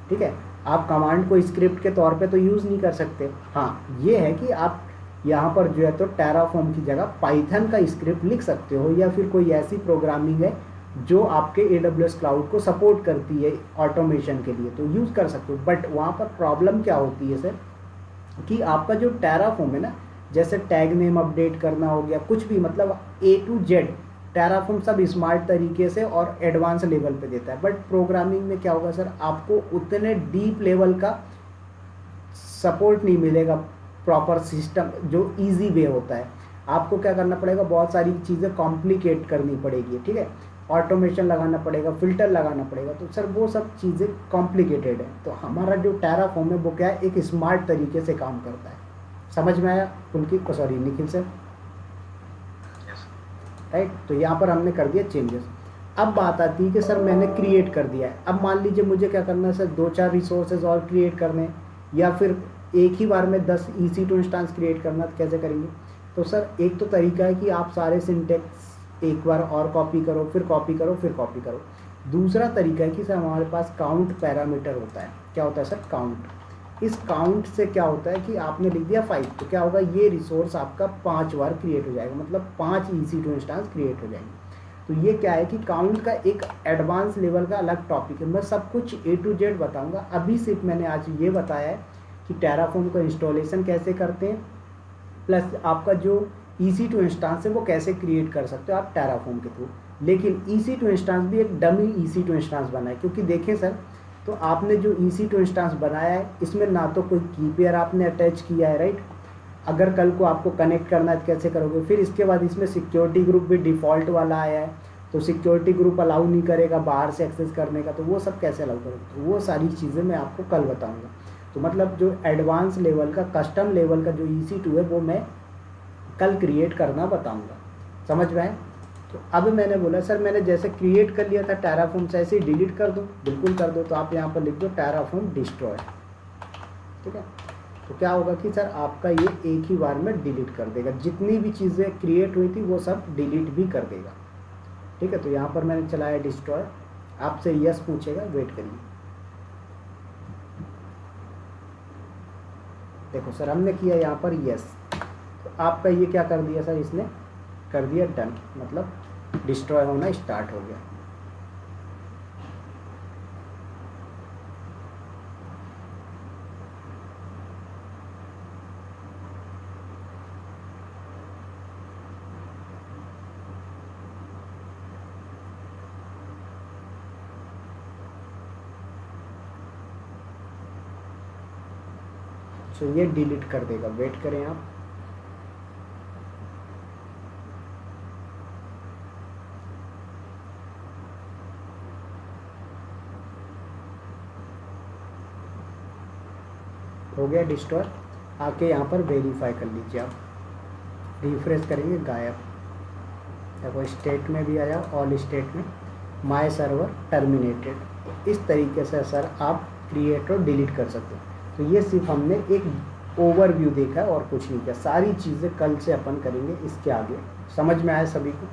ठीक है। आप कमांड को स्क्रिप्ट के तौर पे तो यूज़ नहीं कर सकते। हाँ, ये है कि आप यहाँ पर जो है तो टेराफॉर्म की जगह पाइथन का स्क्रिप्ट लिख सकते हो, या फिर कोई ऐसी प्रोग्रामिंग है जो आपके AWS क्लाउड को सपोर्ट करती है ऑटोमेशन के लिए, तो यूज़ कर सकते हो। बट वहाँ पर प्रॉब्लम क्या होती है सर कि आपका जो टेराफॉर्म है ना, जैसे टैग नेम अपडेट करना हो गया, कुछ भी मतलब A to Z टेराफॉर्म सब स्मार्ट तरीके से और एडवांस लेवल पे देता है। बट प्रोग्रामिंग में क्या होगा सर, आपको उतने डीप लेवल का सपोर्ट नहीं मिलेगा, प्रॉपर सिस्टम जो इजी वे होता है। आपको क्या करना पड़ेगा, बहुत सारी चीज़ें कॉम्प्लिकेट करनी पड़ेगी, ठीक है। ऑटोमेशन लगाना पड़ेगा, फिल्टर लगाना पड़ेगा, तो सर वो सब चीज़ें कॉम्प्लिकेटेड है। तो हमारा जो टेराफॉर्म है वो क्या है, एक स्मार्ट तरीके से काम करता है। समझ में आया उनकी? Sorry Nikhil sir, right. तो यहाँ पर हमने कर दिया चेंजेस। अब बात आती है कि सर मैंने क्रिएट कर दिया है, अब मान लीजिए मुझे क्या करना है सर, 2-4 रिसोर्सेज और क्रिएट करने, या फिर एक ही बार में 10 EC2 इंस्टांस क्रिएट करना, तो कैसे करेंगे? तो सर एक तो तरीका है कि आप सारे सिंटेक्स एक बार और कॉपी करो, फिर कॉपी करो, फिर कॉपी करो। दूसरा तरीका है कि सर हमारे पास काउंट पैरामीटर होता है। क्या होता है सर? काउंट। इस काउंट से क्या होता है कि आपने लिख दिया 5, तो क्या होगा, ये रिसोर्स आपका 5 बार क्रिएट हो जाएगा, मतलब 5 EC2 इंस्टांस क्रिएट हो जाएंगे। तो ये क्या है कि काउंट का एक एडवांस लेवल का अलग टॉपिक है। मैं सब कुछ A to Z बताऊंगा, अभी सिर्फ मैंने आज ये बताया है कि टेराफॉर्म का इंस्टॉलेशन कैसे करते हैं, प्लस आपका जो EC2 इंस्टांस है वो कैसे क्रिएट कर सकते हो आप टेराफॉर्म के थ्रू। लेकिन EC2 इंस्टांस भी एक डमी EC2 इंस्टांस बना है, क्योंकि देखें सर, तो आपने जो EC2 इंस्टांस बनाया है इसमें ना तो कोई की पेयर आपने अटैच किया है, राइट। अगर कल को आपको कनेक्ट करना है तो कैसे करोगे। फिर इसके बाद इसमें सिक्योरिटी ग्रुप भी डिफ़ॉल्ट वाला आया है, तो सिक्योरिटी ग्रुप अलाउ नहीं करेगा बाहर से एक्सेस करने का, तो वो सब कैसे अलाउ करोगे। तो वो सारी चीज़ें मैं आपको कल बताऊँगा। तो मतलब जो एडवांस लेवल का, कस्टम लेवल का जो EC2 है वो मैं कल क्रिएट करना बताऊँगा, समझ में आए। तो अब मैंने बोला सर मैंने जैसे क्रिएट कर लिया था टेराफॉर्म से, ऐसे ही डिलीट कर दो, बिल्कुल कर दो। तो आप यहाँ पर लिख दो टेराफॉर्म डिस्ट्रॉय, ठीक है। तो क्या होगा कि सर आपका ये एक ही बार में डिलीट कर देगा, जितनी भी चीज़ें क्रिएट हुई थी वो सब डिलीट भी कर देगा, ठीक है। तो यहाँ पर मैंने चलाया डिस्ट्रॉय, आपसे यस पूछेगा, वेट करिए। देखो सर हमने किया यहाँ पर यस, तो आपका ये क्या कर दिया सर, इसने कर दिया डन, मतलब डिस्ट्रॉय होना स्टार्ट हो गया। तो ये डिलीट कर देगा, वेट करें आप। हो गया डिस्ट्रॉय। आके यहाँ पर वेरीफाई कर लीजिए आप, रिफ्रेश करेंगे, गायब। देखो स्टेट में भी आया, ऑल स्टेट में, माय सर्वर टर्मिनेटेड। इस तरीके से सर आप क्रिएट और डिलीट कर सकते हो। तो ये सिर्फ हमने एक ओवरव्यू देखा है और कुछ नहीं किया। सारी चीज़ें कल से अपन करेंगे इसके आगे। समझ में आया सभी को?